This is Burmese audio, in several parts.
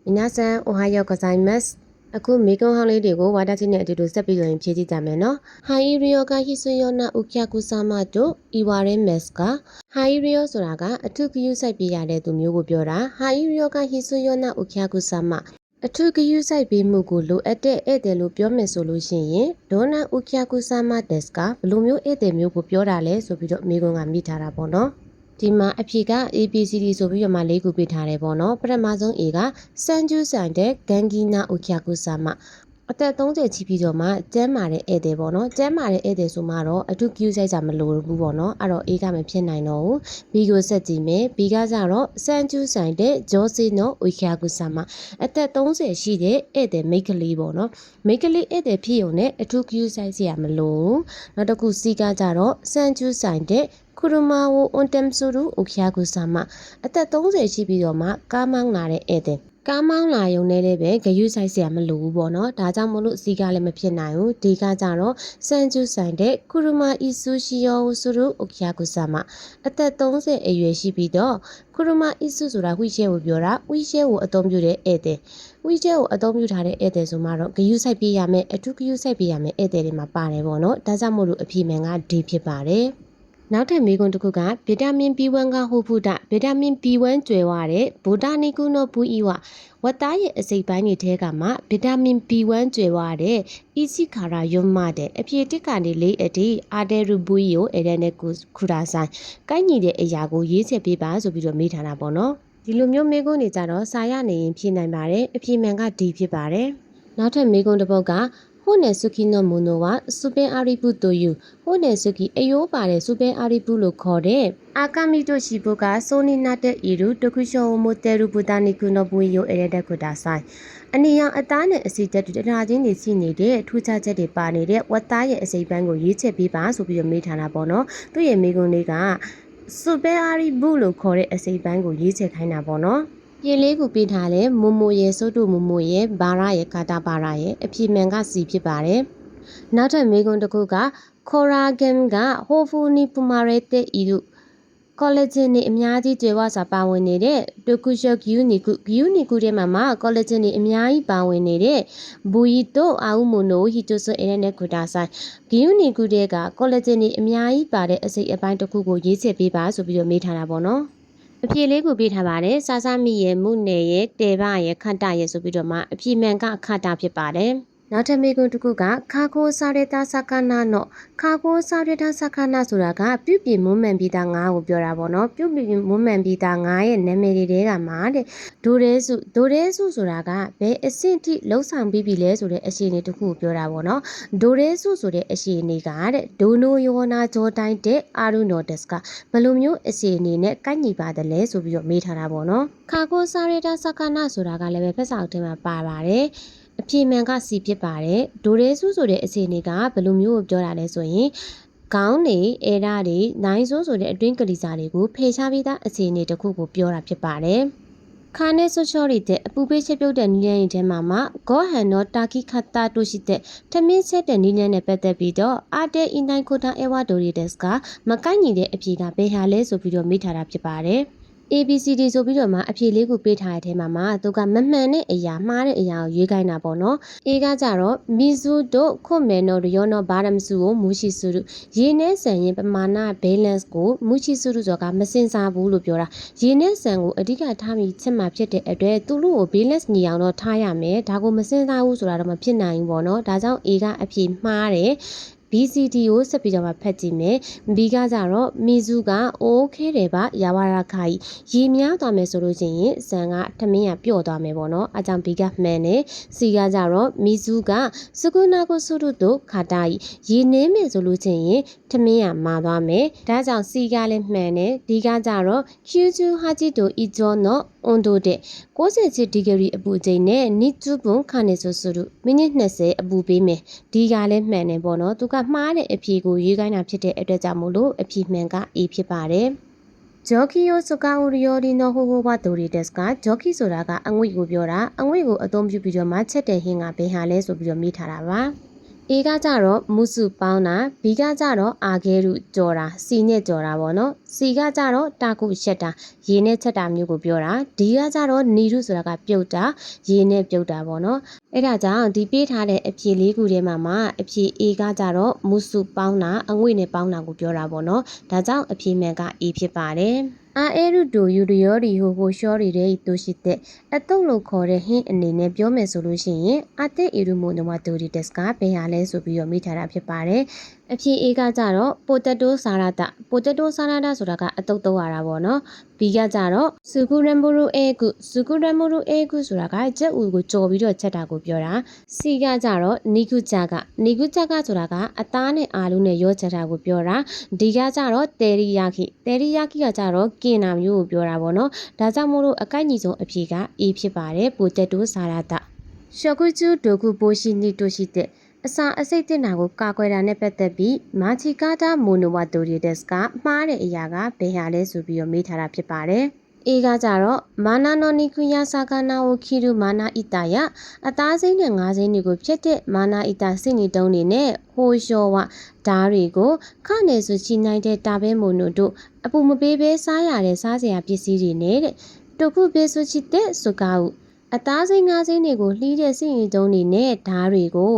皆さんおはようございます。အခုမေကွန်ဟောင်းလေးတွေကိုဝါဒချင်းနဲ့အတူတူဆက်ပြီးရင်ဖြည့်ကြည့်ကြမယ်နော်။ဟာရီရီယိုကဟိဆွေယောနာဥကျကုဆာမတို့အီဝါရဲမက်စ်ကဟာရီရီယိုဆိုတာကအထုကယူစိုက်ပြရတဲ့သူမျိုးကိုပြောတာ။ဟာရီရီယိုကဟိဆွေယောနာဥကျကုဆာမအထုကယူစိုက်ပေးမှုကိုလိုအပ်တဲ့ဧည့်သည်လို့ပြောမယ်ဆိုလို့ရှိရင်ဒေါနာဥကျကုဆာမဒက်စ်ကဘယ်လိုမျိုးဧည့်သည်မျိုးကိုပြောတာလဲဆိုပြီးတော့မေကွန်ကမိထားတာပေါ့နော်။ဒီမှာအဖြေက ABCD ဆိုပြီးတော့မှ၄ခုပေးထားတယ်ပေါ့နော်ပထမဆုံး A ကစန်ကျူးဆိုင်တဲ့ဂန်ဂီနာဥကျကုဆာမအသက်30ချီပြီးတော့မှကျမ်းမာတဲ့ဧည့်သည်ပေါ့နော်ကျမ်းမာတဲ့ဧည့်သည်ဆိုမှတော့အထုကျူးဆိုင်ကြမလို့ဘူးပေါ့နော်အဲ့တော့ A ကမဖြစ်နိုင်တော့ဘူး B ကိုဆက်ကြည့်မယ် B ကကြတော့စန်ကျူးဆိုင်တဲ့ဂျောစီနိုဥကျကုဆာမအသက်30ရှိတဲ့ဧည့်သည်မိတ်ကလေးပေါ့နော်မိတ်ကလေးဧည့်သည်ဖြစ်ုံနဲ့အထုကျူးဆိုင်စရာမလို့နောက်တစ်ခု C ကကြတော့စန်ကျူးဆိုင်တဲ့ခရမာဝွန်တမ်ဆူရူဥကျကုဆာမအသက်30ရှိပြီးတော့မှကားမောင်းလာတဲ့ဧည့်သည်ကားမောင်းလာရုံနဲ့လည်းပဲဂယုဆိုင်စရာမလိုဘူးပေါ့နော်ဒါကြောင့်မလို့စီကလည်းမဖြစ်နိုင်ဘူးဒီကကြတော့စန်ကျူဆိုင်တဲ့ခရမာအီဆူရှီယောဆူရူဥကျကုဆာမအသက်30အရွယ်ရှိပြီးတော့ခရမာအီဆူဆိုတာဝိရှဲကိုပြောတာဝိရှဲကိုအသုံးပြုတဲ့ဧည့်သည်ဝိရှဲကိုအသုံးပြုထားတဲ့ဧည့်သည်ဆိုမှတော့ဂယုဆိုင်ပြရမယ်အထုဂယုဆိုင်ပြရမယ်ဧည့်သည်တွေမှာပါတယ်ပေါ့နော်ဒါကြောင့်မလို့အဖြေမှန်က D ဖြစ်ပါတယ်နောက်ထပ်မေးခွန်းတစ်ခုကဗီတာမင် B1 ကဟိုဖုဒဗီတာမင် B1 ကျွဲဝတဲ့ဗိုတာနီကူနိုဘူးဤဝဝတ်သားရဲ့အစိပ်ပိုင်းတွေထဲကမှဗီတာမင် B1 ကျွဲဝတဲ့အီစီခါရာယွန်းမတဲ့အဖြေတစ်ကနေလေးအတိအာဒဲရူဘူးယိုအဲ့တဲ့နဲ့ခူရာဆိုင်ကိုက်ညီတဲ့အရာကိုရေးချက်ပေးပါဆိုပြီးတော့မေးထားတာပေါ့နော်ဒီလိုမျိုးမေးခွန်းတွေကြတော့စာရနေရင်ဖြေနိုင်ပါတယ်အဖြေမှန်က D ဖြစ်ပါတယ်နောက်ထပ်မေးခွန်းတစ်ပုဒ်ကဟိုနယ်စုကီနိုမူနိုဝါစူပင်အာရီပူတိုယူဟိုနယ်စုကီအယိုးပါတဲ့စူပင်အာရီပူလို့ခေါ်တဲ့အာကာမီတိုရှိဘုကဆိုနီနာတဲ့အီရူတခုရှောမိုတဲရူပူတာနီကူနိုဘူယိုအဲ့တဲ့ခုတာဆိုင်အနီရောင်အသားနဲ့အစီတက်တူတရာချင်းတွေရှိနေတဲ့ထူးခြားချက်တွေပါနေတဲ့ဝတ်သားရဲ့အစိပ်ပိုင်းကိုရေးချက်ပေးပါဆိုပြီးတော့မေးထားတာပေါ့နော်သူ့ရဲ့မေးခွန်းလေးကစူပင်အာရီပူလို့ခေါ်တဲ့အစိပ်ပိုင်းကိုရေးချက်ခိုင်းတာပေါ့နော်ရေလေးကိုပေးထားတဲ့မူမူရဲ့စိုးတုမူမူရဲ့ဘာရရဲ့ကာတာဘာရရဲ့အဖြေမှန်က C ဖြစ်ပါတယ်။နောက်ထပ်မေးခွန်းတစ်ခုကခေါ်ရာဂမ်ကဟိုဖူနီပူမာရဲတဲ့ဤတို့ကောလာဂျင်တွေအများကြီးကျွဲဝစွာပါဝင်နေတဲ့ဒိုကူရှော့ဂယူနီကူထဲမှာကောလာဂျင်တွေအများကြီးပါဝင်နေတဲ့ဘူယီတိုအာဦးမိုနိုဟီတိုဆိုအဲ့နဲ့ကူတာဆိုင်ဂယူနီကူတဲ့ကကောလာဂျင်တွေအများကြီးပါတဲ့အစိပ်အပိုင်းတစ်ခုကိုရေးချက်ပေးပါဆိုပြီးတော့မေးထားတာပေါ့နော်။အဖြေလေးကိုပေးထားပါတယ်စာစမိရဲ့မှုနယ်ရဲ့တေဘရဲ့ခတ္တရဲ့ဆိုပြီးတော့မှအဖြေမှန်ကခတ္တဖြစ်ပါတယ်နောက်ထပ်မေးခွန်းတစ်ခုကခါကိုစာရတာစကနာနော်ခါကိုစာရတာစကနာဆိုတာကပြုပြင်မွမ်းမံပြီးသားငါးကိုပြောတာပေါ့နော်ပြုပြင်မွမ်းမံပြီးသားငါးရဲ့နာမည်တွေကမှာတဲ့ဒိုရဲစုဆိုတာကဘယ်အဆင့်ထိလှုပ်ဆောင်ပြီးပြီလဲဆိုတဲ့အရှိန်လေးတစ်ခုကိုပြောတာပေါ့နော်ဒိုရဲစုဆိုတဲ့အရှိန်လေးကတဲ့ဒိုနိုယောနာဂျောတိုင်းတဲ့အာရူနိုဒက်စ်ကဘယ်လိုမျိုးအရှိန်လေးနဲ့ကိုက်ညီပါတယ်လဲဆိုပြီးတော့မေးထားတာပေါ့နော်ခါကိုစာရတာစကနာဆိုတာကလည်းပဲဖက်စာအုပ်ထဲမှာပါပါတယ်အဖြေမှန်က C ဖြစ်ပါတယ်ဒိုရဲစုဆိုတဲ့အခြေအနေကဘယ်လိုမျိုးကိုပြောတာလဲဆိုရင်ခေါင်းတွေအဲဓာတွေနိုင်ဆိုးဆိုတဲ့အတွင်းကလေးစားတွေကိုဖယ်ရှားပြီးသားအခြေအနေတစ်ခုကိုပြောတာဖြစ်ပါတယ်ခါနဲ့ဆိုချောရီတဲ့အပူပေးချက်ပြုတ်တဲ့နီးလန်းရင်ထဲမှာဂေါဟန်နော်တာကီခတ်တာတို့ရှိတဲ့ထမင်းဆက်တဲ့နီးလန်းနဲ့ပတ်သက်ပြီးတော့အာတဲအင်တိုင်းခိုတာအဲဝါဒိုရီဒက်စ်ကမကိုက်ညီတဲ့အဖြေကဘယ်ဟာလဲဆိုပြီးတော့မိထားတာဖြစ်ပါတယ်ABCD ဆိုပြီးတော့မှအဖြေလေးကိုပေးထားတဲ့ထဲမှာသူကမမှန်တဲ့အရာမှားတဲ့အရာကိုရွေးခိုင်းတာပေါ့နော် A ကကြတော့မီဇူတို့ခွမဲနော်ရောနော်ဘာရမစုကိုမူရှိစုတို့ရေနဲ့ဆန်ရင်ပမာဏ balance ကိုမူရှိစုတို့ဆိုတာကမစင်စားဘူးလို့ပြောတာရေနဲ့ဆန်ကိုအဓိကထားပြီးချက်မှဖြစ်တဲ့အတွက်သူတို့ကို balance ညီအောင်တော့ထားရမယ်ဒါကိုမစင်စားဘူးဆိုတာတော့မဖြစ်နိုင်ဘူးပေါ့နော်ဒါကြောင့် A ကအဖြေမှားတယ်BCD ကိုဆက်ပြီးတော့မှဖတ်ကြည့်မယ်။ B ကကြတော့မီဇူကအိုးခဲတယ်ပါရဝရခါကြီးရေများသွားမယ်ဆိုလို့ချင်းဇန်ကထမင်းကပျော့သွားမယ်ပေါ့နော်။အကြောင်း B ကမှန်တယ်။ C ကကြတော့မီဇူကစကုနာကိုဆုတို့တို့ခါတာကြီးရေနည်းမယ်ဆိုလို့ချင်းထမင်းကမာသွားမယ်။ဒါကြောင့် C ကလည်းမှန်တယ်။ D ကကြတော့ Q2 ဟာဂျီတိုအီဂျောနော်အွန်ဒိုတဲ့60ဒီဂရီအပူချိန်နဲ့နီတူဘွန်ခါနေဆိုတို့မိနစ်20အပူပေးမယ်။ဒီကလည်းမှန်တယ်ပေါ့နော်။သူကမှားတဲ့အဖြေကိုရေးခိုင်းတာဖြစ်တဲ့အတွက်ကြောင့်မို့လို့အဖြေမှန်က A ဖြစ်ပါတယ်။ဂျော်ကီယိုစကာဦးရီယိုဒီနိုဟိုဟိုဘတ်ဒိုရီဒက်စ်ကဂျော်ကီဆိုတာကအငွေ့ကိုပြောတာအငွေ့ကိုအသုံးပြုပြီးတော့မှချက်တဲ့ဟင်းကဘယ်ဟာလဲဆိုပြီးတော့မေးထားတာပါ။ A ကကြတော့မုစုပေါင်းတာ B ကကြတော့အာခဲရုကြော်တာ C နဲ့ကြော်တာပေါ့နော် C ကကြတော့တာကုချက်တာရေနဲ့ချက်တာမျိုးကိုပြောတာ D ကကြတော့နီရုဆိုတာကပြုတ်တာရေနဲ့ပြုတ်တာပေါ့နော်အဲ့ဒါကြောင့်ဒီပေးထားတဲ့အဖြေလေးခုထဲမှာအဖြေ A ကကြတော့မုစုပေါင်းတာအငွေ့နဲ့ပေါင်းတာကိုပြောတာပေါ့နော်ဒါကြောင့်အဖြေမှန်က A ဖြစ်ပါတယ်အာအဲရုဒိုယူရီယောဒီဟိုဟိုရှောရီတဲ့တူရှိတဲ့အတုံးလို့ခေါ်တဲ့ဟင်းအနေနဲ့ပြောမယ်ဆိုလို့ရှိရင်အတက်အီရူမိုနိုမတူရီတက်ကဘယ်ဟာလဲဆိုပြီးတော့မိထားတာဖြစ်ပါတယ်အဖြေ A ကကြတော့ပိုတတိုဆာရတာပိုတတိုဆာရတာဆိုတာကအတုပ်တုပ်ရတာပေါ့နော် B ကကြတော့စူကူရမ်ဘူရူအေကုစူကူရမ်ဘူရူအေကုဆိုတာကကြက်ဥကိုကြော်ပြီးတော့ချက်တာကိုပြောတာ C ကကြတော့နီကုချကဆိုတာကအသားနဲ့အာလူနဲ့ရောချက်တာကိုပြောတာ D ကကြတော့တယ်ရီယာခိကကြတော့ကင်နာမျိုးကိုပြောတာပေါ့နော်ဒါကြောင့်မို့လို့အကိုက်ညီဆုံးအဖြေက A ဖြစ်ပါတယ်ပိုတတိုဆာရတာရှော့ကူကျူဒိုကုပိုရှိနီတိုရှိတဲ့အစာအစိတ်တင်တာကိုကာကွယ်တာနဲ့ပတ်သက်ပြီးမာချီကာတာမိုနိုဝါတိုရီဒက်ကမှားတဲ့အရာကဘယ်ဟာလဲဆိုပြီးတော့မေးထားတာဖြစ်ပါတယ်။ A ကကြတော့မာနာနိုနီကူယာဆာကာနာဝခီရူမာနာအီတာယအသားစိမ့်နဲ့ငါးစိမ့်တွေကိုဖြတ်တဲ့မာနာအီတာစိနီတုံးတွေနဲ့ဟိုလျှော်ဝဓားတွေကိုခနယ်ဆိုချီနိုင်တဲ့တာဘဲမိုနိုတို့အပူမပေးဘဲစားရတဲ့စားစရာပစ္စည်းတွေနဲ့တဲ့တုခုဘေဆိုချီတဲ့ဆိုကာဟုအသားစိမ့်ငါးစိမ့်တွေကိုလှီးတဲ့စိနီတုံးတွေနဲ့ဓားတွေကိ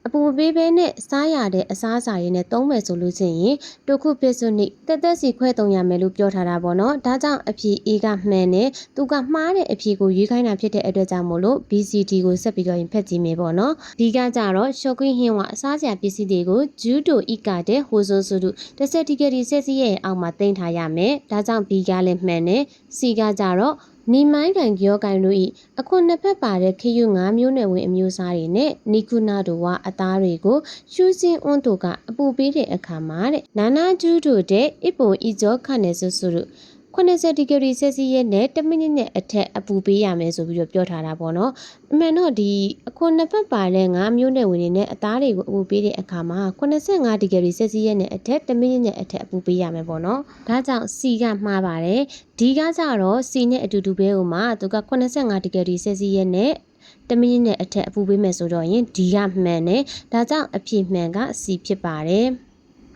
ုအပူပေးဘဲနဲ့စားရတဲ့အစားအစာတွေနဲ့သုံးမယ်ဆိုလို့ချင်းရင်တုခုပစ္စုနိတက်စီခွဲသုံးရမယ်လို့ပြောထားတာပေါ့နော်ဒါကြောင့်အဖြေ A ကမှန်တယ်သူကမှားတဲ့အဖြေကိုရွေးခိုင်းတာဖြစ်တဲ့အတွက်ကြောင့်မို့လို့ BCD ကိုဆက်ပြီးတော့ရင်ဖက်ကြည့်မယ်ပေါ့နော်ဒီကကြတော့ရှော့ကွင်းဟင်းဝအစားစရာပစ္စည်းတွေကိုဂျူးတိုဤကတဲ့ဟိုဆိုစုတု10ဒီဂရီဆက်စီရဲ့အောက်မှာတင်ထားရမယ်ဒါကြောင့် B ကလည်းမှန်တယ် C ကကြတော့နီမိုင်းကန်ကြောကန်တို့ဤအခုနှစ်ဖက်ပါတဲ့ခယူ9မျိုးနယ်ဝင်အမျိုးအစားတွေနဲ့နီကူနာတို့ဝအသားတွေကိုရှူးစင်းအွန်းတို့ကအပူပေးတဲ့အခါမှာတဲ့နာနာကျူးတို့တဲ့အပုံဤကြောခနဲ့ဆွဆွတို့80ဒီဂရီဆက်စီရဲ့နဲ့10မိနစ်နဲ့အထက်အပူပေးရမယ်ဆိုပြီးတော့ပြောထားတာပေါ့နော်အမှန်တော့ဒီအခုနှစ်ဖက်ပါတဲ့9မျိုးနယ်ဝင်တွေနဲ့အသားတွေကိုအပူပေးတဲ့အခါမှာ85ဒီဂရီဆက်စီရဲ့နဲ့အထက်10မိနစ်နဲ့အထက်အပူပေးရမယ်ပေါ့နော်ဒါကြောင့် C ကမှားပါတယ်ဒီကကြတော့ C နဲ့အတူတူပဲဟိုမှာသူက85ဒီဂရီဆက်စီရဲ့နဲ့10မိနစ်နဲ့အထက်အပူပေးမယ်ဆိုတော့ရင် D ကမှန်တယ်ဒါကြောင့်အဖြေမှန်က C ဖြစ်ပါတယ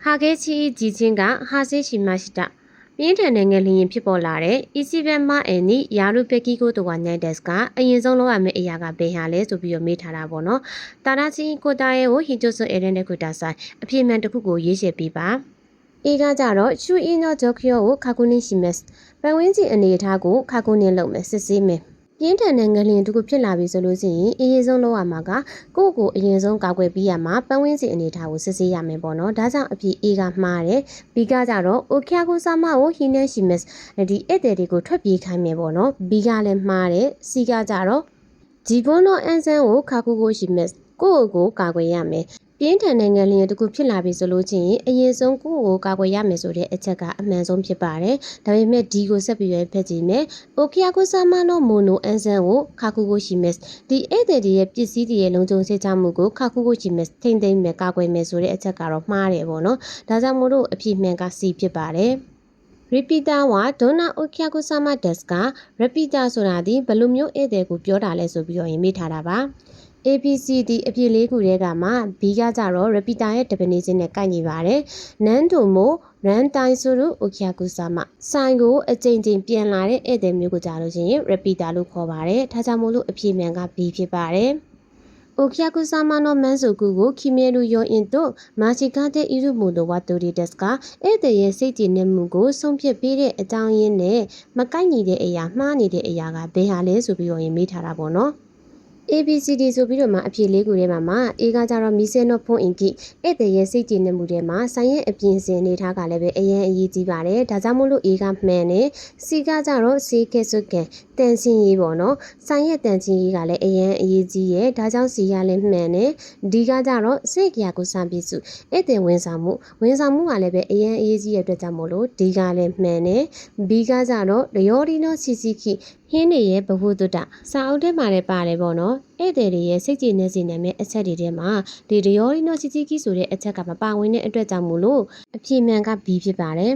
်ဟာဂေချီဂျီချင်းကဟာဆေချီမရှိတာပြင်းထန်တဲ့ငလျင်ဖြစ်ပေါ်လာတဲ့ ECBM မအန်နီယာရုပက်ကီကိုတဝနိုင်ဒက်စ်ကအရင်ဆုံးလောက်ရမယ့်အရာကဘယ်ဟာလဲဆိုပြီးတော့မေးထားတာပေါ့နော်တာရာချီကိုတာရဲကိုဟီချိုဆွန်အေရန်တဲ့ကိုတာဆိုင်အပြည့်မှန်တစ်ခုကိုရေးရှင်းပေးပါအေကကြတော့ရှူအင်းနောဂျိုခီယိုကိုခါကူနင်းရှိမက်ပတ်ဝန်းကျင်အနေအထားကိုခါကူနင်းလုပ်မယ်စစ်ဆေးမယ်ပြင်းထန်တဲ့ငလျင်တစ်ခုဖြစ်လာပြီဆိုလို့ရှိရင်အရင်ဆုံးလောက်ရမှာကကိုယ့်ကိုအရင်ဆုံးကာကွယ်ပြီးရမှာပတ်ဝန်းကျင်အနေအထားကိုစစ်ဆေးရမယ်ပေါ့နော်ဒါကြောင့်အဖြစ် A ကမှားတယ် B ကကြတော့အိုခီယာကိုဆာမကိုဟီနန်ရှိမက်ဒီဧည့်သည်တွေကိုထွက်ပြေးခိုင်းမယ်ပေါ့နော် B ကလည်းမှားတယ် C ကကြတော့ဂျီဘွန်နိုအန်ဆန်ကိုခါကူကိုရှိမက်ကိုယ့်ကိုကာကွယ်ရမယ်ပြင်းထန်တဲ့ငလျင်တစ်ခုဖြစ်လာပြီဆိုလို့ချင်းအရင်ဆုံးကိုယ့်ကိုကာကွယ်ရမယ်ဆိုတဲ့အချက်ကအမှန်ဆုံးဖြစ်ပါတယ်။ဒါပေမဲ့ဒီကိုဆက်ပြီးရဖက်ကြည့်မယ်။အိုကီယာကိုဆာမနိုမိုနိုအန်ဆန်ကိုခါကူကိုရှိမက်ဒီဧည့်သည်တွေရဲ့ပစ္စည်းတွေရဲ့လုံခြုံစိတ်ချမှုကိုခါကူကိုရှိမက်ထိမ့်သိမ့်မယ်ကာကွယ်မယ်ဆိုတဲ့အချက်ကတော့မှားတယ်ပေါ့နော်။ဒါကြောင့်မို့လို့အဖြစ်မှန်က C ဖြစ်ပါတယ်။ repeater ဝဒိုနာအိုကီယာကိုဆာမဒက်စ်က repeater ဆိုတာဒီဘယ်လိုမျိုးဧည့်သည်ကိုပြောတာလဲဆိုပြီးတော့ရင်မေးထားတာပါ။ ABCD အပြည့်လေးခုထဲကမှ B ကကြတော့ repeater ရဲ့ definition နဲ့ကိုက်ညီပါတယ်။ nan tomo ran tai suru okyakusama ဆိုင်ကိုအကြိမ်ကြိမ်ပြန်လာတဲ့ဧည့်သည်မျိုးကိုကြားလို့ရှိရင် repeater လို့ခေါ်ပါတယ်။ဒါကြောင့်မို့လို့အပြည့်မှန်က B ဖြစ်ပါတယ်။ okyakusama no mansoku ကိုခီမဲလူယောအင်တို့မာချီကာတဲ့ဣရုမိုတိုဝါတိုရီဒက်စ်ကဧည့်သည်ရဲ့စိတ်ကြည်နမှုကိုဆုံးဖြတ်ပေးတဲ့အကြောင်းရင်းနဲ့မကိုက်ညီတဲ့အရာမှားနေတဲ့အရာကဘယ်ဟာလဲဆိုပြီးတော့ရင်မေးထားတာပေါ့နော်။ ABCD ဆိုပြီးတော့မှအဖြေလေးခုထဲမှာ A ကကြတော့မီဆဲနော့ဖွန်အင်ကိဧည့်သည်ရဲ့စိတ်ကြည်နမှုထဲမှာဆိုင်ရဲ့အပြင်စင်နေတာကလည်းပဲအရင်အရေးကြီးပါတယ်ဒါကြောင့်မို့လို့ A ကမှန်တယ် C ကကြတော့ C ကဲဆိုကန်တန်ချင်းရေးပေါ့နော်ဆိုင်ရဲ့တန်ချင်းရေးကလည်းအရင်အရေးကြီးရဲ့ဒါကြောင့် C ကလည်းမှန်တယ် D ကကြတော့စိတ်ကြရာကိုစံပြစုဧည့်သည်ဝန်ဆောင်မှုကလည်းပဲအရင်အရေးကြီးရဲ့အတွက်ကြောင့်မို့လို့ D ကလည်းမှန်တယ် B ကကြတော့လျော်ဒီနောစီစီခိဟင်းတွေရဲ့ဘဝတုတ္တစာအုပ်ထဲမှာလည်းပါတယ်ပေါ့နော်ဧည့်သည်တွေရဲ့စိတ်ကြည်နေစေနိုင်မယ့်အချက်တွေထဲမှာဒီဒယောရီနောစီစီခိဆိုတဲ့အချက်ကမပါဝင်တဲ့အတွက်ကြောင့်မို့လို့အပြည့်မှန်က B ဖြစ်ပါတယ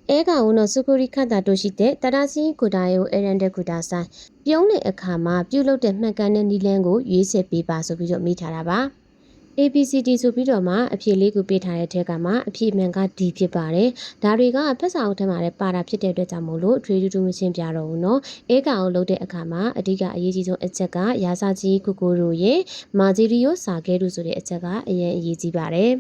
်အဲကဦးနော်စကူရီခတ်တာတို့ရှိတဲ့တရာစီကိုတာယောအရန်တဲ့ကူတာဆိုင်ပြုံးတဲ့အခါမှာပြုတ်လုတဲ့မှန်ကန်တဲ့နီလန်းကိုရွေးချယ်ပေးပါဆိုပြီးတော့မိထားတာပါ ABCD ဆိုပြီးတော့မှအဖြေလေးခုပေးထားတဲ့ထဲကမှအဖြေမှန်က D ဖြစ်ပါတယ်ဒါတွေကဖက်စာအုပ်ထဲမှာလည်းပါတာဖြစ်တဲ့အတွက်ကြောင့်မို့လို့ထွေးတူးမရှင်းပြတော့ဘူးเนาะအေးကောင်လုပ်တဲ့အခါမှာအဓိကအရေးကြီးဆုံးအချက်ကရာစာကြီးကိုကိုတို့ရဲ့မာဂျီရီယိုစာကဲတို့ဆိုတဲ့အချက်ကအရင်အရေးကြီးပါတယ်